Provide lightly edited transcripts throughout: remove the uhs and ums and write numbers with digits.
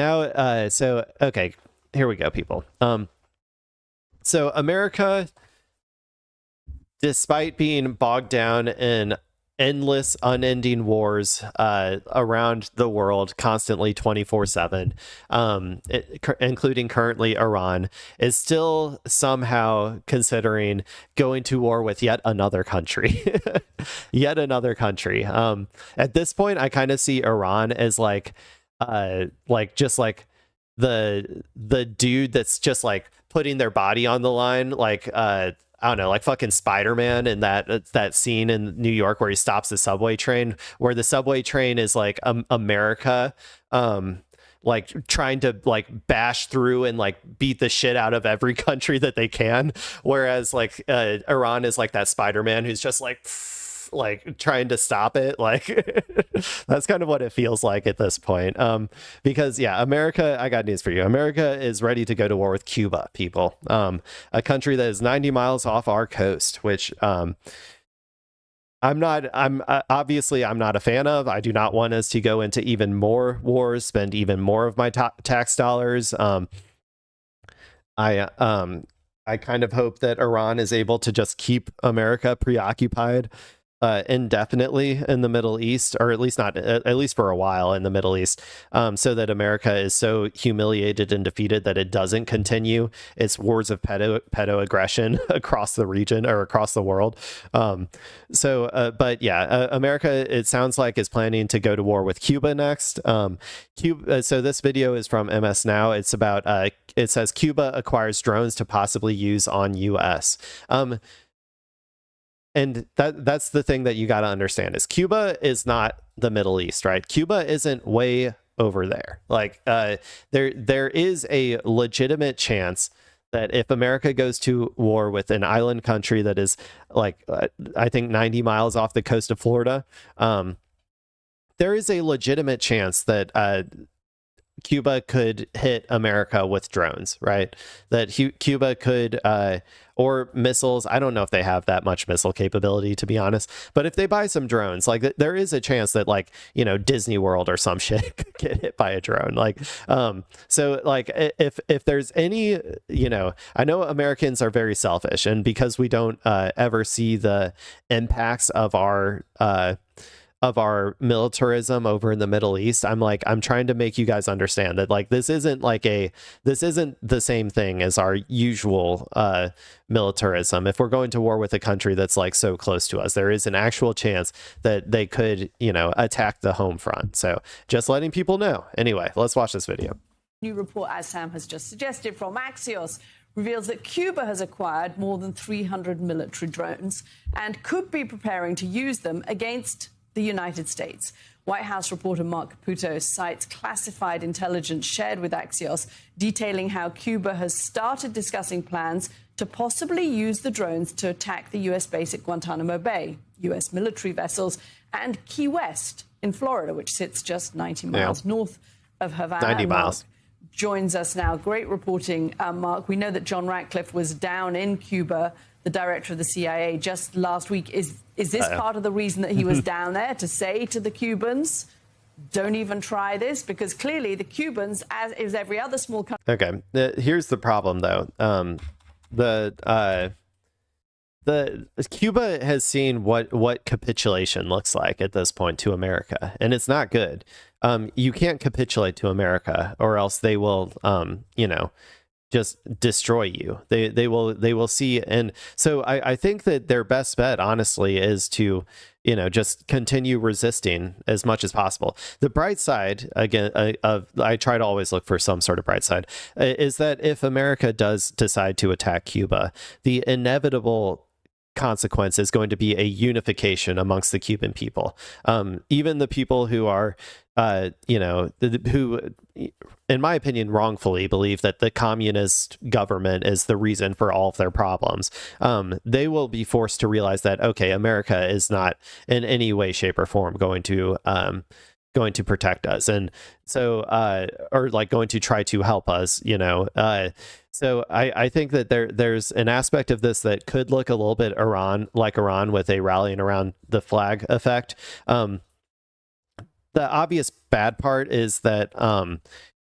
Now, so okay, here we go, people. So America, despite being bogged down in endless, unending wars around the world, constantly 24/7, including currently Iran, is still somehow considering going to war with yet another country. Yet another country. At this point, I kind of see Iran as like just like the dude that's just like putting their body on the line, like I don't know, like fucking Spider-Man in that scene in New York where he stops the subway train, where the subway train is like America, like trying to like bash through and like beat the shit out of every country that they can, whereas like Iran is like that Spider-Man who's just like trying to stop it. Like that's kind of what it feels like at this point. Because yeah, America, I got news for you. America is ready to go to war with Cuba, people. A country that is 90 miles off our coast, which I'm obviously not a fan of. I do not want us to go into even more wars, spend even more of my tax dollars. I kind of hope that Iran is able to just keep America preoccupied indefinitely in the Middle East, or at least not, at least for a while in the Middle East, so that America is so humiliated and defeated that it doesn't continue its wars of pedo aggression across the region or across the world. But yeah, America, it sounds like, is planning to go to war with Cuba next. Cuba. So this video is from MS Now. It's about, it says Cuba acquires drones to possibly use on US. And that's the thing that you got to understand is Cuba is not the Middle East, right? Cuba isn't way over there. Like there is a legitimate chance that if America goes to war with an island country that is like I think 90 miles off the coast of Florida, there is a legitimate chance that Cuba could hit America with drones, right? That Cuba could, or missiles. I don't know if they have that much missile capability, to be honest. But if they buy some drones, like there is a chance that, like, you know, Disney World or some shit could get hit by a drone. Like, so like if there's any, you know, I know Americans are very selfish, and because we don't ever see the impacts of our militarism over in the Middle East, I'm trying to make you guys understand that, like, this isn't the same thing as our usual militarism. If we're going to war with a country that's like so close to us, there is an actual chance that they could, you know, attack the home front. So just letting people know. Anyway, let's watch this video. New report, as Sam has just suggested, from Axios reveals that Cuba has acquired more than 300 military drones and could be preparing to use them against the United States. White House reporter Mark Caputo cites classified intelligence shared with Axios, detailing how Cuba has started discussing plans to possibly use the drones to attack the U.S. base at Guantanamo Bay, U.S. military vessels, and Key West in Florida, which sits just 90 miles north of Havana. 90 miles. Mark joins us now. Great reporting, Mark. We know that John Ratcliffe was down in Cuba, the director of the CIA, just last week. Is this part of the reason that he was down there, to say to the Cubans, don't even try this? Because clearly the Cubans, as is every other small country... Okay, here's the problem, though. The Cuba has seen what capitulation looks like at this point to America, and it's not good. You can't capitulate to America, or else they will, you know, just destroy you. They will see. And so I think that their best bet, honestly, is to, you know, just continue resisting as much as possible. The bright side, again, I try to always look for some sort of bright side, is that if America does decide to attack Cuba, the inevitable consequence is going to be a unification amongst the Cuban people. Even the people who are, you know, who, in my opinion, wrongfully believe that the communist government is the reason for all of their problems. They will be forced to realize that, okay, America is not in any way, shape, or form going to protect us, and so or like going to try to help us, you know. So I think that there's an aspect of this that could look a little bit like Iran with a rallying around the flag effect. The obvious bad part is that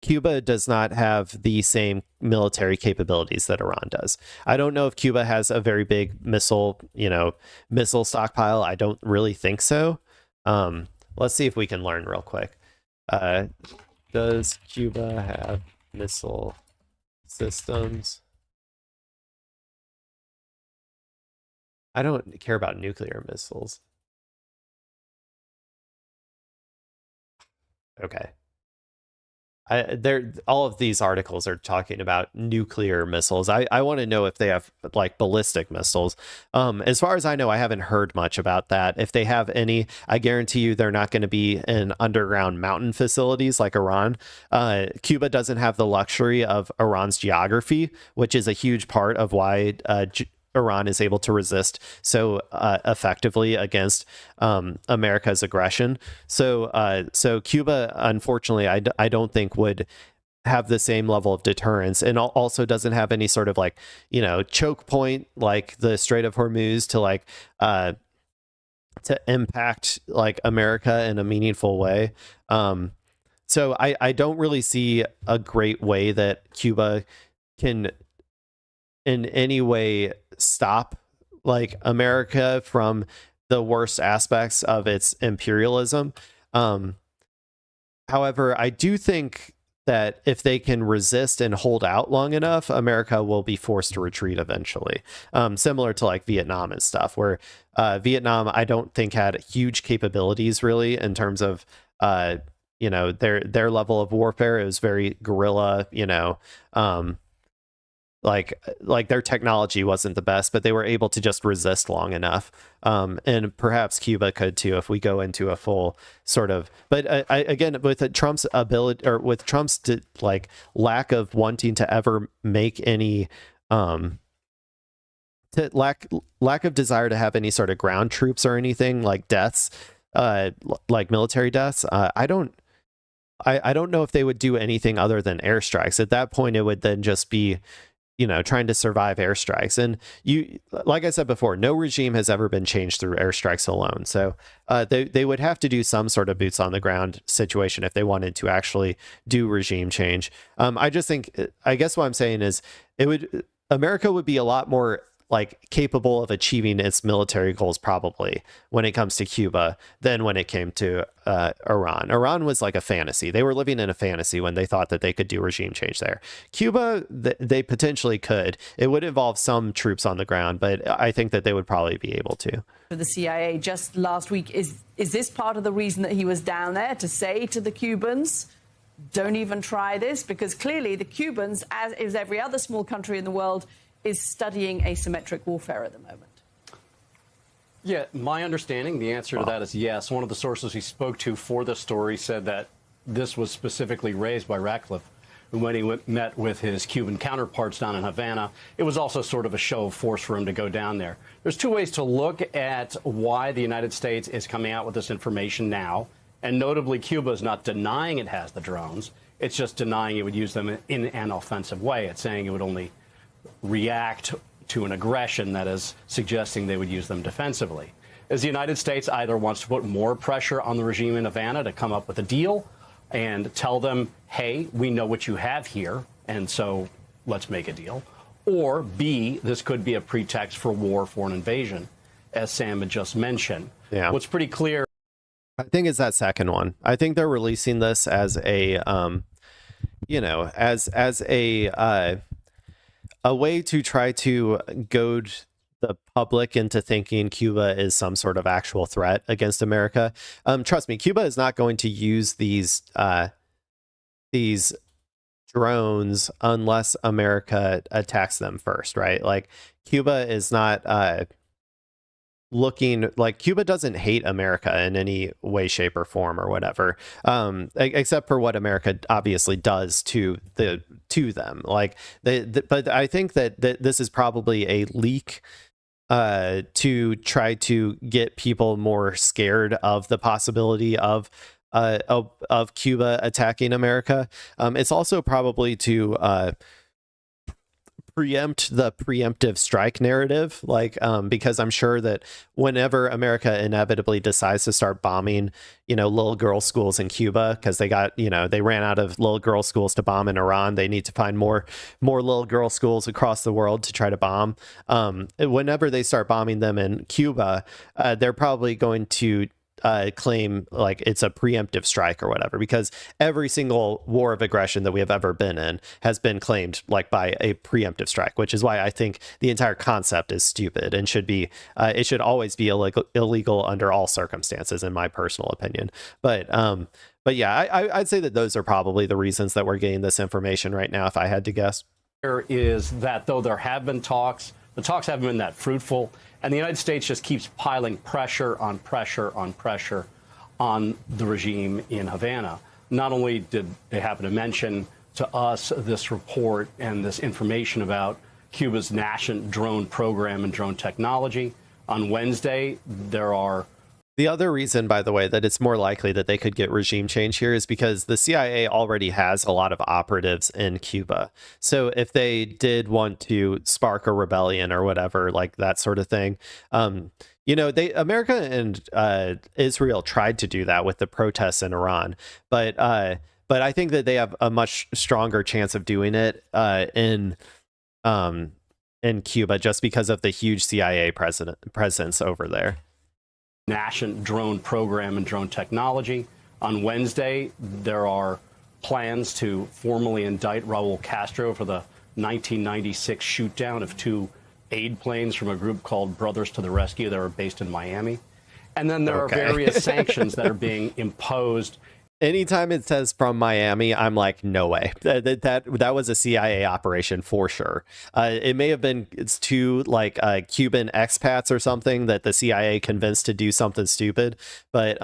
Cuba does not have the same military capabilities that Iran does. I don't know if Cuba has a very big missile stockpile. I don't really think so. Let's see if we can learn real quick. Does Cuba have missile systems? I don't care about nuclear missiles. Okay. All of these articles are talking about nuclear missiles. I want to know if they have like ballistic missiles. As far as I know, I haven't heard much about that. If they have any, I guarantee you they're not going to be in underground mountain facilities like Iran. Cuba doesn't have the luxury of Iran's geography, which is a huge part of why Iran is able to resist so effectively against America's aggression. So Cuba, unfortunately, I don't think would have the same level of deterrence, and also doesn't have any sort of like, choke point like the Strait of Hormuz to impact like America in a meaningful way. So I don't really see a great way that Cuba can in any way stop like America from the worst aspects of its imperialism. However, I do think that if they can resist and hold out long enough, America will be forced to retreat eventually. Similar to like Vietnam and stuff, where Vietnam, I don't think had huge capabilities really in terms of their level of warfare. It was very guerrilla, like their technology wasn't the best, but they were able to just resist long enough. And perhaps Cuba could too, if we go into a full sort of, but again, with Trump's ability, or with Trump's lack of wanting to ever make any, lack of desire to have any sort of ground troops or anything like deaths, like military deaths. I don't know if they would do anything other than airstrikes. At that point, it would then just be, trying to survive airstrikes. And like I said before, no regime has ever been changed through airstrikes alone. So they would have to do some sort of boots on the ground situation if they wanted to actually do regime change. I guess what I'm saying is America would be a lot more like capable of achieving its military goals probably when it comes to Cuba than when it came to Iran. Iran was like a fantasy. They were living in a fantasy when they thought that they could do regime change there. Cuba, they potentially could. It would involve some troops on the ground, but I think that they would probably be able to. For the CIA just last week, is this part of the reason that he was down there, to say to the Cubans, don't even try this? Because clearly the Cubans, as is every other small country in the world, is studying asymmetric warfare at the moment. Yeah, my understanding, the answer to that is yes. One of the sources he spoke to for the story said that this was specifically raised by Ratcliffe when he met with his Cuban counterparts down in Havana. It was also sort of a show of force for him to go down there. There's two ways to look at why the United States is coming out with this information now. And notably, Cuba is not denying it has the drones. It's just denying it would use them in an offensive way. It's saying it would only react to an aggression that is suggesting they would use them defensively. As the United States either wants to put more pressure on the regime in Havana to come up with a deal and tell them, hey, we know what you have here, and so let's make a deal. Or B, this could be a pretext for war, for an invasion, as Sam had just mentioned. Yeah. What's pretty clear, I think, is that second one. I think they're releasing this as a, a way to try to goad the public into thinking Cuba is some sort of actual threat against America. Trust me, Cuba is not going to use these drones unless America attacks them first, right? Like Cuba is not Cuba doesn't hate America in any way, shape, or form or whatever, except for what America obviously does to them. But I think that this is probably a leak to try to get people more scared of the possibility of Cuba attacking America. It's also probably to preempt the preemptive strike narrative, like because I'm sure that whenever America inevitably decides to start bombing, little girl schools in Cuba, because they got, they ran out of little girl schools to bomb in Iran, they need to find more little girl schools across the world to try to bomb. Whenever they start bombing them in Cuba, they're probably going to claim like it's a preemptive strike or whatever, because every single war of aggression that we have ever been in has been claimed like by a preemptive strike, which is why I think the entire concept is stupid and should be it should always be illegal under all circumstances, in my personal opinion. But yeah, I'd say that those are probably the reasons that we're getting this information right now, if I had to guess. There is that though there have been talks, the talks haven't been that fruitful. And the United States just keeps piling pressure on pressure on pressure on the regime in Havana. Not only did they happen to mention to us this report and this information about Cuba's nascent drone program and drone technology, on Wednesday, there are... The other reason, by the way, that it's more likely that they could get regime change here is because the CIA already has a lot of operatives in Cuba. So if they did want to spark a rebellion or whatever, like that sort of thing, America and Israel tried to do that with the protests in Iran, but I think that they have a much stronger chance of doing it in Cuba, just because of the huge CIA presence over there. Nascent drone program and drone technology. On Wednesday, there are plans to formally indict Raul Castro for the 1996 shootdown of two aid planes from a group called Brothers to the Rescue that are based in Miami. And then there are various sanctions that are being imposed. Anytime it says from Miami, I'm like, no way. That was a CIA operation for sure. It may have been two like Cuban expats or something that the CIA convinced to do something stupid, but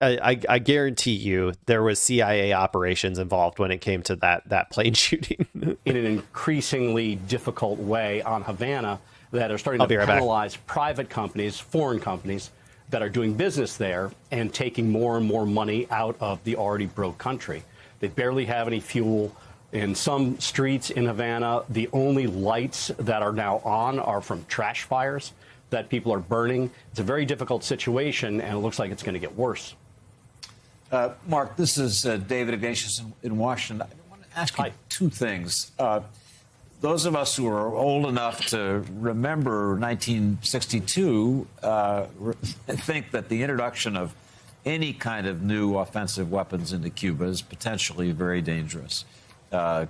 I guarantee you there was CIA operations involved when it came to that plane shooting. In an increasingly difficult way on Havana that are starting to penalize private companies, foreign companies, that are doing business there and taking more and more money out of the already broke country. They barely have any fuel. In some streets in Havana, the only lights that are now on are from trash fires that people are burning. It's a very difficult situation, and it looks like it's going to get worse. Mark, this is David Ignatius in Washington. I want to ask you two things. Those of us who are old enough to remember 1962 think that the introduction of any kind of new offensive weapons into Cuba is potentially very dangerous.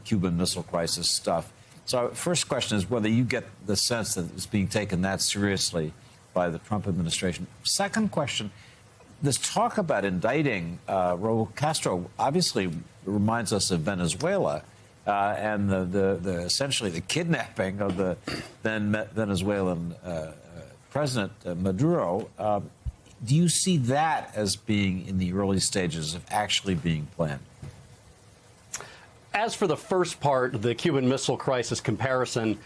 Cuban Missile Crisis stuff. So first question is whether you get the sense that it's being taken that seriously by the Trump administration. Second question, this talk about indicting Raul Castro obviously reminds us of Venezuela. And the essentially the kidnapping of the then Venezuelan President Maduro. Do you see that as being in the early stages of actually being planned? As for the first part, the Cuban Missile Crisis comparison,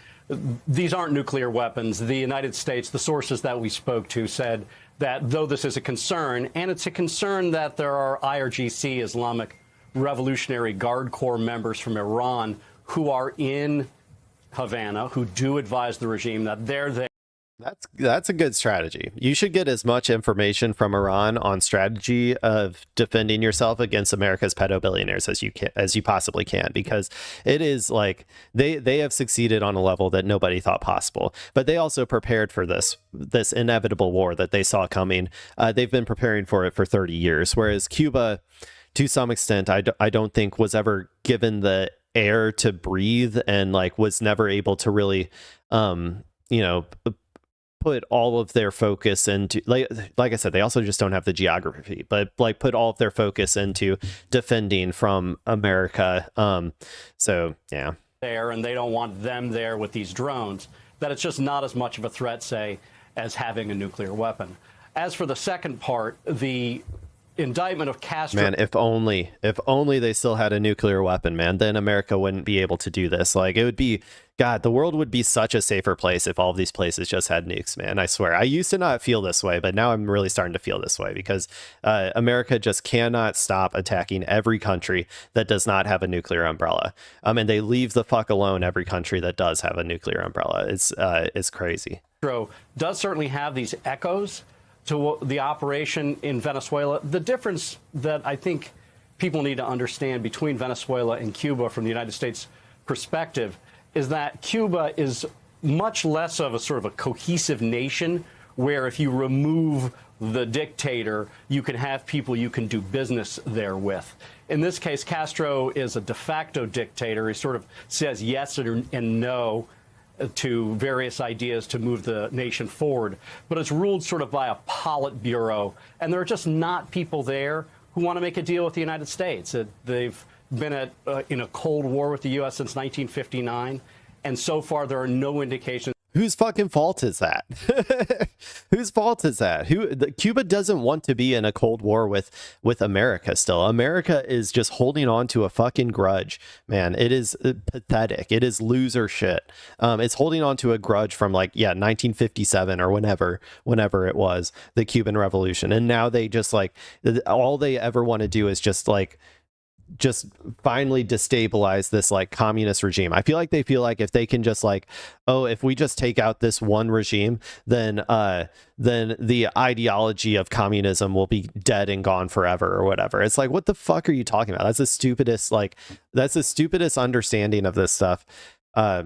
these aren't nuclear weapons. The United States, the sources that we spoke to said that though this is a concern, and it's a concern that there are IRGC, Islamic Revolutionary Guard Corps members from Iran who are in Havana, who do advise the regime that they're there. That's a good strategy. You should get as much information from Iran on strategy of defending yourself against America's pedo-billionaires as you possibly can, because it is like they have succeeded on a level that nobody thought possible. But they also prepared for this inevitable war that they saw coming. They've been preparing for it for 30 years, whereas Cuba, to some extent, I don't think was ever given the air to breathe, and like was never able to really put all of their focus into, like I said, they also just don't have the geography, but like put all of their focus into defending from America. So yeah, there, and they don't want them there with these drones, that it's just not as much of a threat, say, as having a nuclear weapon. As for the second part, the indictment of Castro. Man, if only they still had a nuclear weapon, man, then America wouldn't be able to do this. Like, it would be, God, the world would be such a safer place if all of these places just had nukes, man. I swear. I used to not feel this way, but now I'm really starting to feel this way because America just cannot stop attacking every country that does not have a nuclear umbrella. And they leave the fuck alone every country that does have a nuclear umbrella. It's crazy. Does certainly have these echoes to the operation in Venezuela. The difference that I think people need to understand between Venezuela and Cuba from the United States perspective is that Cuba is much less of a sort of a cohesive nation where if you remove the dictator, you can have people you can do business there with. In this case, Castro is a de facto dictator. He sort of says yes and no to various ideas to move the nation forward, but it's ruled sort of by a Politburo, and there are just not people there who want to make a deal with the United States. They've been in a Cold War with the U.S. since 1959, and so far there are no indications. Whose fucking fault is that? Whose fault is that? Cuba doesn't want to be in a Cold War with America still. America is just holding on to a fucking grudge, man. It is pathetic. It is loser shit. It's holding on to a grudge from 1957 or whenever it was, the Cuban Revolution. And now they just all they ever want to do is just finally destabilize this communist regime. I feel like they feel like if they can just if we just take out this one regime, then the ideology of communism will be dead and gone forever or whatever. It's like, what the fuck are you talking about? That's the stupidest understanding of this stuff. I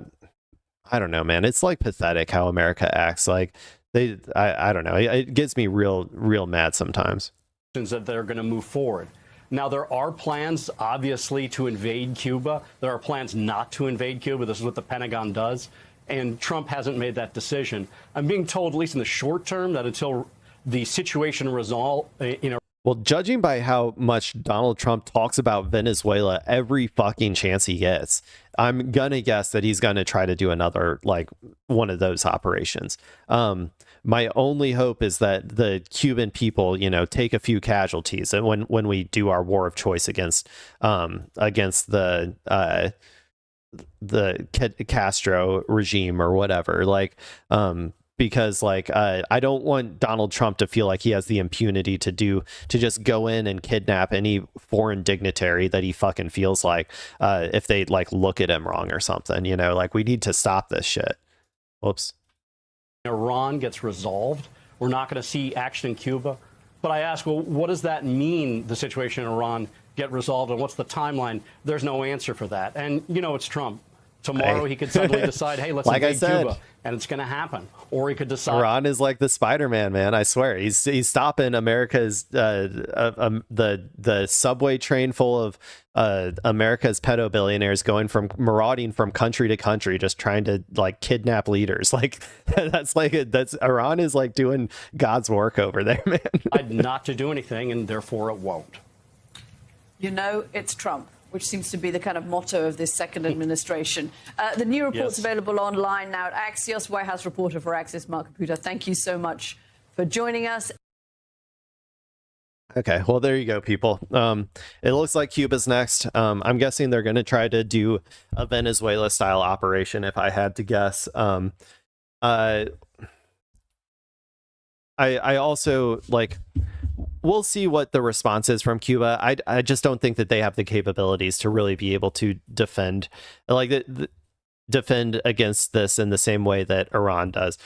don't know, man. It's pathetic how America acts. I don't know. It gets me real mad sometimes. That they're going to move forward. Now, there are plans, obviously, to invade Cuba. There are plans not to invade Cuba. This is what the Pentagon does. And Trump hasn't made that decision. I'm being told, at least in the short term, that until the situation resolves, well, judging by how much Donald Trump talks about Venezuela every fucking chance he gets, I'm going to guess that he's going to try to do another, one of those operations. My only hope is that the Cuban people, take a few casualties, and when we do our war of choice against the Castro regime or whatever, because I don't want Donald Trump to feel like he has the impunity to just go in and kidnap any foreign dignitary that he fucking feels if they look at him wrong or something, we need to stop this shit. Whoops. Iran gets resolved, we're not going to see action in Cuba. But I ask, well, what does that mean, the situation in Iran get resolved, and what's the timeline? There's no answer for that. And, it's Trump. Tomorrow he could suddenly decide, hey, let's invade Cuba, and it's going to happen. Or he could decide. Iran is like the Spider-Man, man. I swear, he's stopping America's the subway train full of America's pedo-billionaires going from marauding from country to country, just trying to kidnap leaders. That's Iran is doing God's work over there, man. Not to do anything, and therefore it won't. It's Trump, which seems to be the kind of motto of this second administration. The new report's available online now at Axios. White House reporter for Axios, Mark Caputo, thank you so much for joining us. Okay, well, there you go, people. It looks like Cuba's next. I'm guessing they're going to try to do a Venezuela-style operation, if I had to guess. I also, we'll see what the response is from Cuba. I just don't think that they have the capabilities to really be able to defend against this in the same way that Iran does.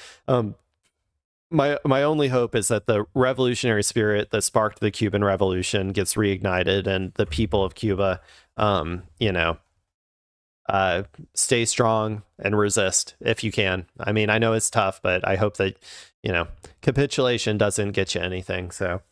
My only hope is that the revolutionary spirit that sparked the Cuban Revolution gets reignited, and the people of Cuba, stay strong and resist if you can. I mean, I know it's tough, but I hope that, capitulation doesn't get you anything. So